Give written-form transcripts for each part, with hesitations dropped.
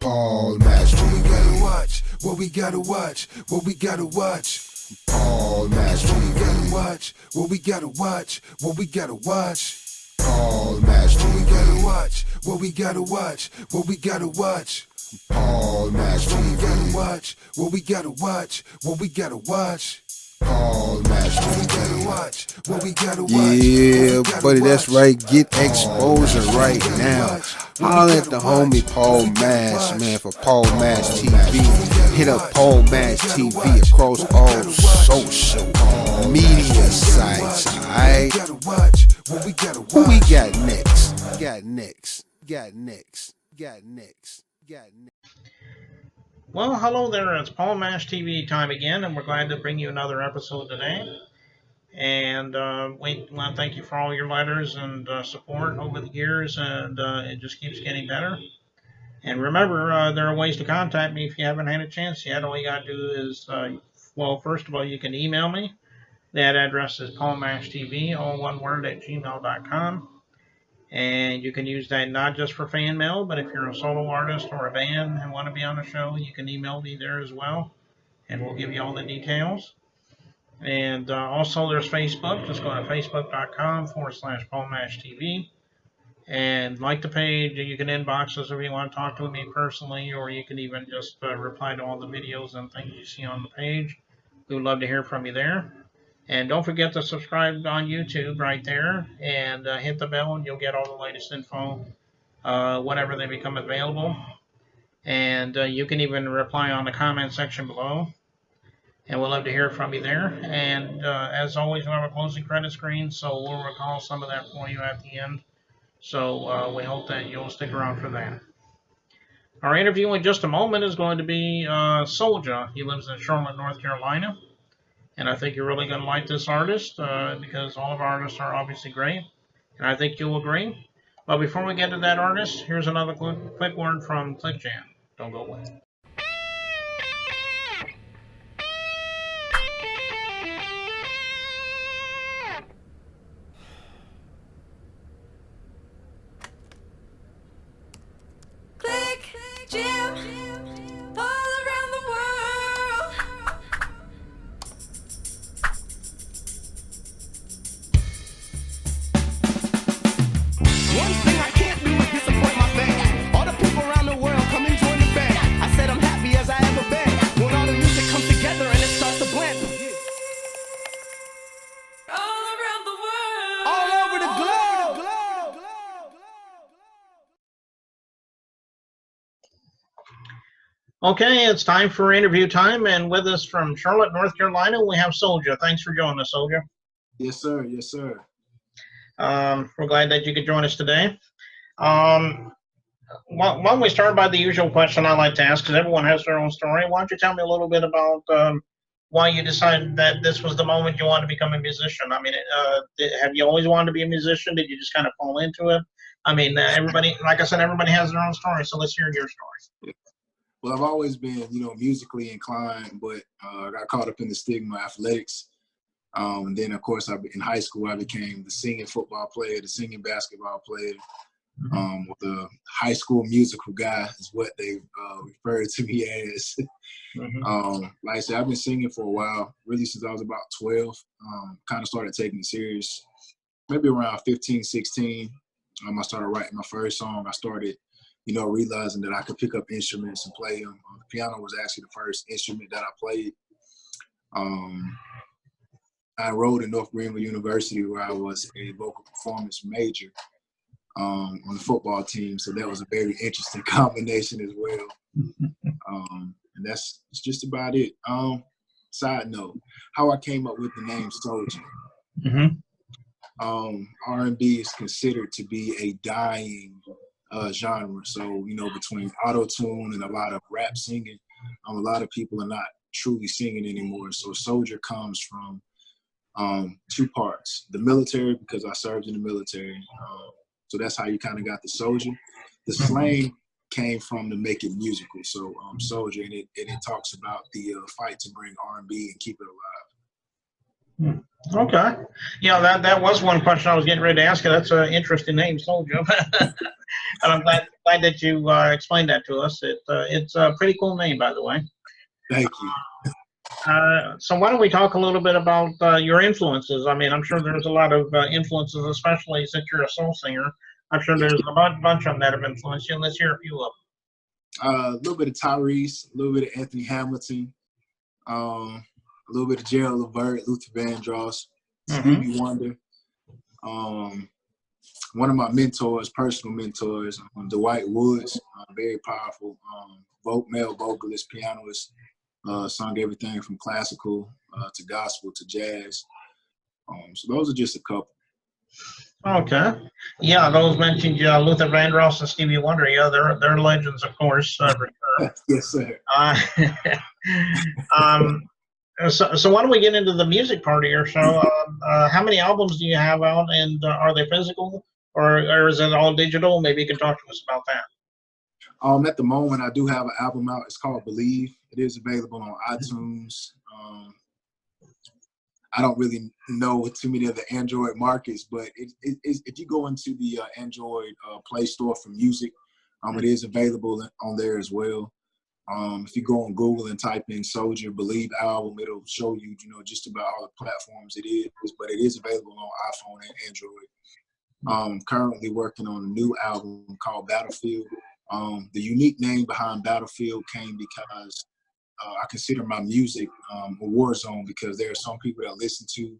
Paul Match TV. What we gotta watch, what we gotta watch. Paul Match TV. What we gotta watch, what we gotta watch. Paul Match TV. What we gotta watch, what we gotta watch. Paul Match TV. What we gotta watch, what we gotta watch. Paul Match TV. What we gotta watch. Yeah, buddy, that's right. Get exposure right now. Holler at the homie Paul Match, man, for Paul Match TV. Hit up Paul Match TV across all social media sites, alright? Who we got next? Well, hello there. It's Paul Mash TV time again, and we're glad to bring you another episode today. And we want to thank you for all your letters and support over the years, and it just keeps getting better. And remember, there are ways to contact me if you haven't had a chance yet. All you got to do is, well, first of all, you can email me. That address is paulmashtv, all one word, at gmail.com. And you can use that not just for fan mail, but if you're a solo artist or a band and want to be on the show, you can email me there as well, and we'll give you all the details. And also, there's Facebook. Just go to facebook.com/PaulMashTV. And like the page, you can inbox us if you want to talk to me personally, or you can even just reply to all the videos and things you see on the page. We would love to hear from you there. And don't forget to subscribe on YouTube right there, and hit the bell, and you'll get all the latest info whenever they become available. And you can even reply on the comment section below, and we'll love to hear from you there. And as always, we have a closing credit screen, so we'll recall some of that for you at the end. So we hope that you'll stick around for that. Our interview in just a moment is going to be Soulja. He lives in Charlotte, North Carolina. And I think you're really going to like this artist because all of our artists are obviously great. And I think you'll agree. But before we get to that artist, here's another quick word from ClickJam. Don't go away. ClickJam, all around the world. One thing I can't do is disappoint my fans. All the people around the world come and join the band. I said I'm happy as I ever been. When all the music comes together and it starts to blend. All around the world. All over the globe. Okay, it's time for interview time. And with us from Charlotte, North Carolina, we have Soulja. Thanks for joining us, Soulja. Yes, sir. Yes, sir. We're glad that you could join us today. Why don't we start by the usual question I like to ask, because everyone has their own story. Why don't you tell me a little bit about why you decided that this was the moment you wanted to become a musician? I mean, have you always wanted to be a musician? Did you just kind of fall into it? I mean, everybody, like I said, everybody has their own story, so let's hear your story. Well, I've always been, musically inclined, but I got caught up in the stigma of athletics. And then, of course, in high school, I became the singing football player, the singing basketball player, the high school musical guy is what they referred to me as. Like I said, I've been singing for a while, really since I was about 12. Kind of started taking it serious. Maybe around 15, 16, I started writing my first song. I started, realizing that I could pick up instruments and play them. The piano was actually the first instrument that I played. I enrolled in North Greenville University, where I was a vocal performance major on the football team. So that was a very interesting combination as well. And that's just about it. Side note, how I came up with the name Soulja. R&B is considered to be a dying genre. So, between auto-tune and a lot of rap singing, a lot of people are not truly singing anymore. So Soulja comes from two parts. The military, because I served in the military. So that's how you kind of got the Soulja. The slang came from to make it musical. So Soulja, and it talks about the fight to bring R&B and keep it Hmm. Okay. Yeah, that was one question I was getting ready to ask you. That's an interesting name, Soulja. And I'm glad that you explained that to us. It's a pretty cool name, by the way. Thank you. So why don't we talk a little bit about your influences? I mean, I'm sure there's a lot of influences, especially since you're a soul singer. I'm sure there's a bunch of them that have influenced you. Let's hear a few of A little bit of Tyrese, a little bit of Anthony Hamilton, a little bit of Gerald Levert, Luther Vandross, them. Stevie Wonder. One of my mentors, personal mentors, Dwight Woods, very powerful, male vocalist, pianist, sung everything from classical to gospel to jazz. So those are just a couple. Okay. Yeah, those mentioned Luther Vandross and Stevie Wonder. Yeah, they're legends, of course, for sure. Yes, sir. Um, so why don't we get into the music part of your show? How many albums do you have out, and are they physical or is it all digital? Maybe you can talk to us about that. At the moment, I do have an album out. It's called Believe. It is available on iTunes. I don't really know too many of the Android markets, but if you go into the Android Play Store for music, it is available on there as well. If you go on Google and type in Soulja Believe album, it'll show you, just about all the platforms it is, but it is available on iPhone and Android. Currently working on a new album called Battlefield. The unique name behind Battlefield came because I consider my music a war zone, because there are some people that listen to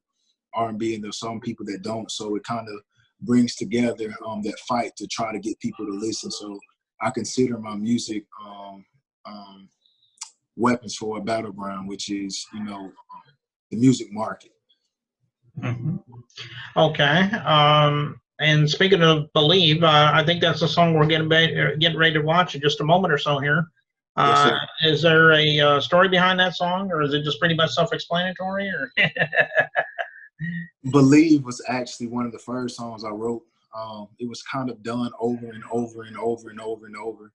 R&B and there's some people that don't. So it kind of brings together that fight to try to get people to listen. So I consider my music weapons for a battleground, which is, the music market. Mm-hmm. Okay. And speaking of Believe, I think that's the song we're getting ready to watch in just a moment or so here. Yes, is there a story behind that song, or is it just pretty much self-explanatory? Or Believe was actually one of the first songs I wrote. It was kind of done over and over and over and over and over.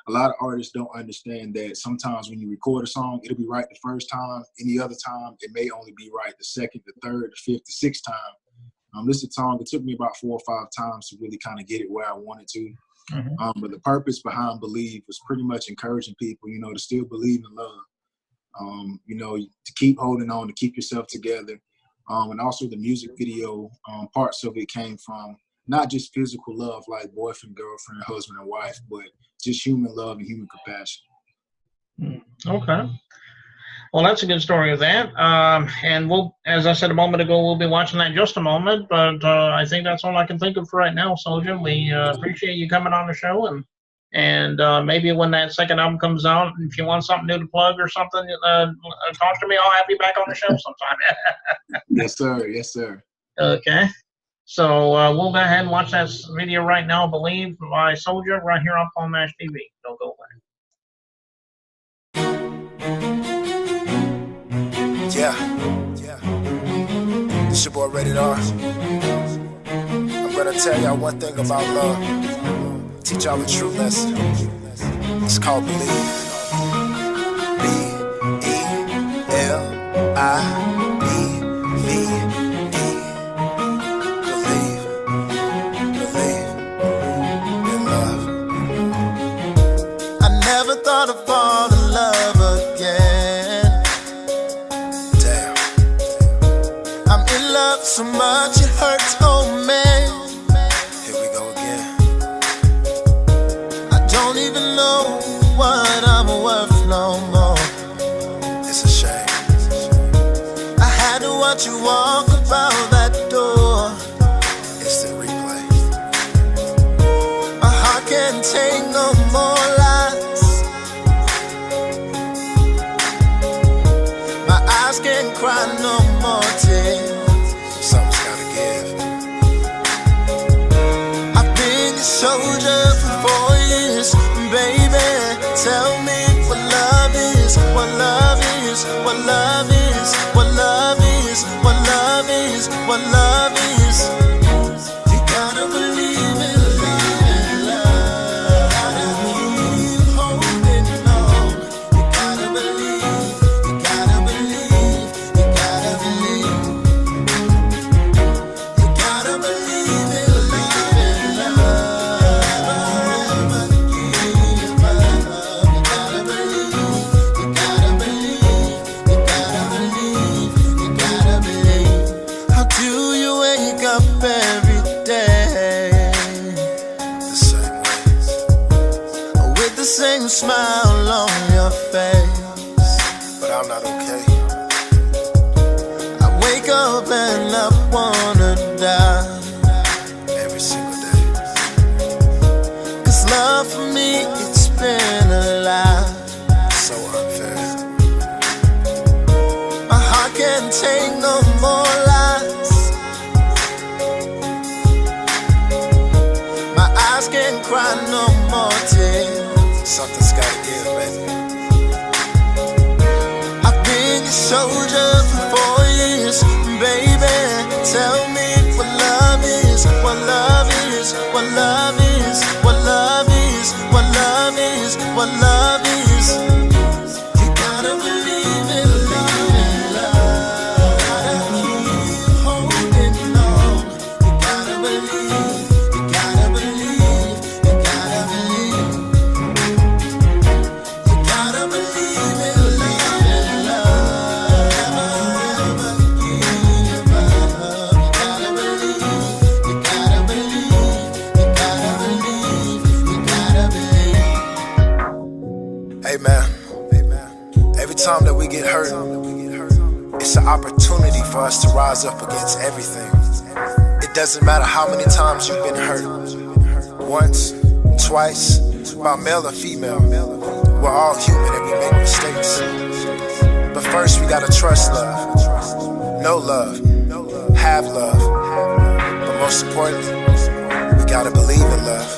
A lot of artists don't understand that sometimes when you record a song, it'll be right the first time. Any other time, it may only be right the second, the third, the fifth, the sixth time. This song, it took me about 4 or 5 times to really kind of get it where I wanted to. Mhm. But the purpose behind Believe was pretty much encouraging people, to still believe in love, to keep holding on, to keep yourself together. And also the music video, parts of it came from not just physical love, like boyfriend, girlfriend, husband, and wife, but just human love and human compassion. Okay. Well, that's a good story of that. And we'll, as I said a moment ago, we'll be watching that in just a moment. But I think that's all I can think of for right now, Soulja. We appreciate you coming on the show, and maybe when that second album comes out, if you want something new to plug or something, talk to me. I'll have you back on the show sometime. Yes, sir. Yes, sir. Okay. So we'll go ahead and watch that video right now, Believe by Soulja, right here on Paul Nash TV. Don't go away. Yeah. It's your boy Rated R. I'm gonna tell y'all one thing about love. Teach y'all a true lesson. It's called Believe. To fall in love again. Damn. I'm in love so much it hurts, oh man. Here we go again. I don't even know what I'm worth no more. It's a shame. I had to watch you walk about that door. It's the replay. My heart can't take no more lies. Can't cry no more tears. Something's gotta give. I've been a soldier for 4 years, baby. Tell me what love is, what love is, what love is, what love is, what love is, what love is. You gotta believe in love. Gotta keep holding on. You gotta believe. You gotta believe. same smile on your face, but I'm not okay. I wake up and I wanna die Every single day. 'cause love for me, it's been a lie. So unfair. My heart can't take no more lies. My eyes can't cry no more tears. Something's gotta give, baby. I've been your soldier for 4 years, baby. Tell me what love is, what love is, what love is, what love is, what love is, what love is. You gotta believe in love, gotta keep holding on. You gotta believe, you gotta believe, you gotta believe. You gotta believe in love, never give up. You gotta believe, you gotta believe, you gotta believe, you gotta believe. Hey man, every time that we get hurt, it's an opportunity for us to rise up against everything. It doesn't matter how many times you've been hurt. Once, twice, by male or female. We're all human and we make mistakes. But first we gotta trust love, know love, have love. But most importantly, we gotta believe in love.